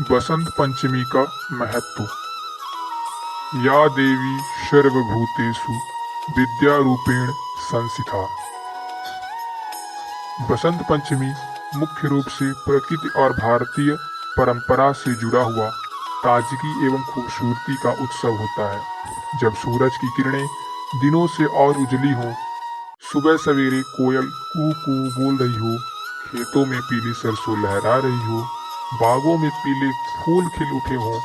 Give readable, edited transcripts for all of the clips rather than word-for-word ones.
बसंत पंचमी का महत्व। या देवी सर्वभूतेषु विद्यारूपेण संस्थिता। बसंत पंचमी मुख्य रूप से प्रकृति और भारतीय परंपरा से जुड़ा हुआ ताजगी एवं खूबसूरती का उत्सव होता है। जब सूरज की किरणें दिनों से और उजली हों, सुबह सवेरे कोयल कू कू बोल रही हो, खेतों में पीली सरसों लहरा रही हो, बागों में पीले फूल खिल उठे हों,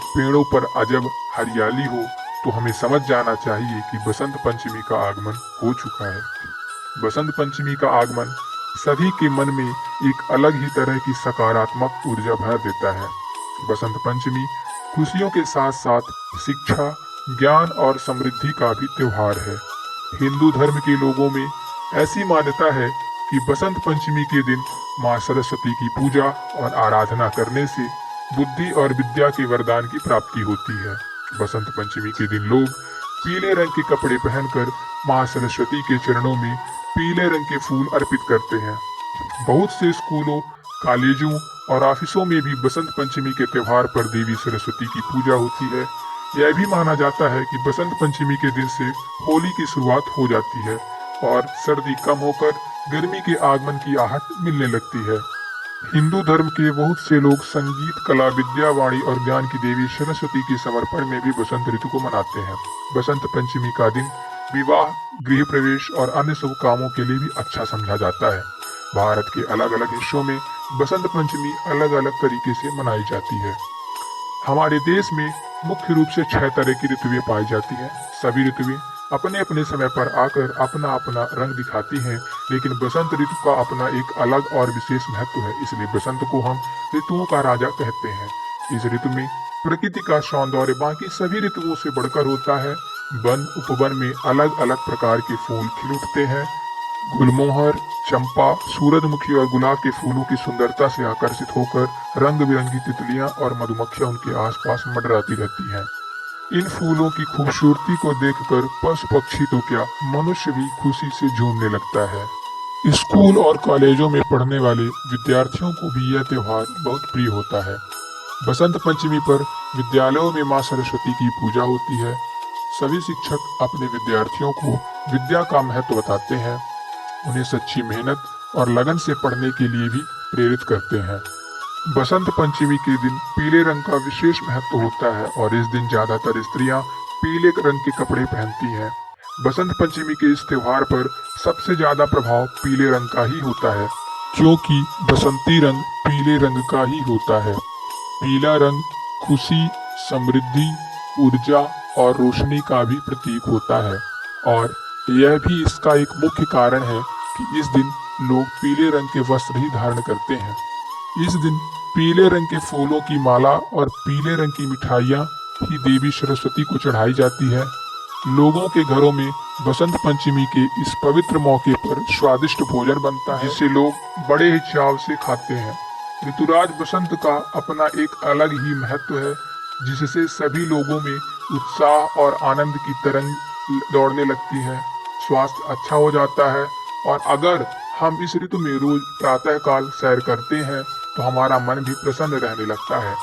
पेड़ों पर अजब हरियाली हो, तो हमें समझ जाना चाहिए कि बसंत पंचमी का आगमन हो चुका है। बसंत पंचमी का आगमन सभी के मन में एक अलग ही तरह की सकारात्मक ऊर्जा भर देता है। बसंत पंचमी खुशियों के साथ साथ शिक्षा, ज्ञान और समृद्धि का भी त्योहार है। हिंदू धर्म के लोगों में ऐसी मान्यता है कि बसंत पंचमी के दिन मां सरस्वती की पूजा और आराधना करने से बुद्धि और विद्या के वरदान की प्राप्ति होती है। बसंत पंचमी के दिन लोग पीले रंग के कपड़े पहनकर मां सरस्वती के चरणों में पीले रंग के फूल अर्पित करते हैं। बहुत से स्कूलों, कॉलेजों और ऑफिसों में भी बसंत पंचमी के त्योहार पर देवी सरस्वती की पूजा होती है। यह भी माना जाता है कि बसंत पंचमी के दिन से होली की शुरुआत हो जाती है और सर्दी कम होकर गर्मी के आगमन की आहट मिलने लगती है। हिंदू धर्म के बहुत से लोग संगीत, कला, विद्या, वाणी और ज्ञान की देवी सरस्वती के समर्पण में भी बसंत ऋतु को मनाते हैं। बसंत पंचमी का दिन विवाह, गृह प्रवेश और अन्य शुभ कामों के लिए भी अच्छा समझा जाता है। भारत के अलग अलग हिस्सों में बसंत पंचमी अलग अलग तरीके से मनाई जाती है। हमारे देश में मुख्य रूप से 6 तरह की ऋतुएं पाई जाती हैं। सभी ऋतुएं अपने अपने समय पर आकर अपना अपना रंग दिखाती हैं, लेकिन बसंत ऋतु का अपना एक अलग और विशेष महत्व है। इसलिए बसंत को हम ऋतुओं का राजा कहते हैं। इस ऋतु में प्रकृति का सौंदर्य बाकी सभी ऋतुओं से बढ़कर होता है। वन उपवन में अलग अलग प्रकार के फूल खिल उठते हैं। गुलमोहर, चंपा, सूरजमुखी और गुलाब के फूलों की सुंदरता से आकर्षित होकर रंग बिरंगी तितलियां और मधुमक्खियां उनके आसपास मंडराती रहती हैं। इन फूलों की खूबसूरती को देखकर पशु पक्षी तो क्या, मनुष्य भी खुशी से झूमने लगता है। स्कूल और कॉलेजों में पढ़ने वाले विद्यार्थियों को भी यह त्योहार बहुत प्रिय होता है। बसंत पंचमी पर विद्यालयों में मां सरस्वती की पूजा होती है। सभी शिक्षक अपने विद्यार्थियों को विद्या का महत्व बताते हैं, उन्हें सच्ची मेहनत और लगन से पढ़ने के लिए भी प्रेरित करते हैं। बसंत पंचमी के दिन पीले रंग का विशेष महत्व होता है और इस दिन ज्यादातर स्त्रियां पीले रंग के कपड़े पहनती हैं। बसंत पंचमी के इस त्योहार पर सबसे ज्यादा प्रभाव पीले रंग का ही होता है, क्योंकि बसंती रंग पीले रंग का ही होता है। पीला रंग खुशी, समृद्धि, ऊर्जा और रोशनी का भी प्रतीक होता है और यह भी इसका एक मुख्य कारण है कि इस दिन लोग पीले रंग के वस्त्र ही धारण करते हैं। इस दिन पीले रंग के फूलों की माला और पीले रंग की मिठाइयाँ ही देवी सरस्वती को चढ़ाई जाती है। लोगों के घरों में बसंत पंचमी के इस पवित्र मौके पर स्वादिष्ट भोजन बनता है, जिसे लोग बड़े ही चाव से खाते हैं। ऋतुराज बसंत का अपना एक अलग ही महत्व है, जिससे सभी लोगों में उत्साह और आनंद की तरंग दौड़ने लगती है। स्वास्थ्य अच्छा हो जाता है और अगर हम इस ऋतु में रोज प्रातःकाल सैर करते हैं तो हमारा मन भी प्रसन्न रहने लगता है।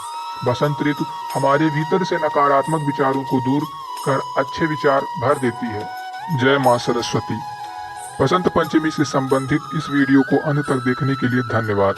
बसंत ऋतु हमारे भीतर से नकारात्मक विचारों को दूर कर अच्छे विचार भर देती है। जय मां सरस्वती। बसंत पंचमी से संबंधित इस वीडियो को अंत तक देखने के लिए धन्यवाद।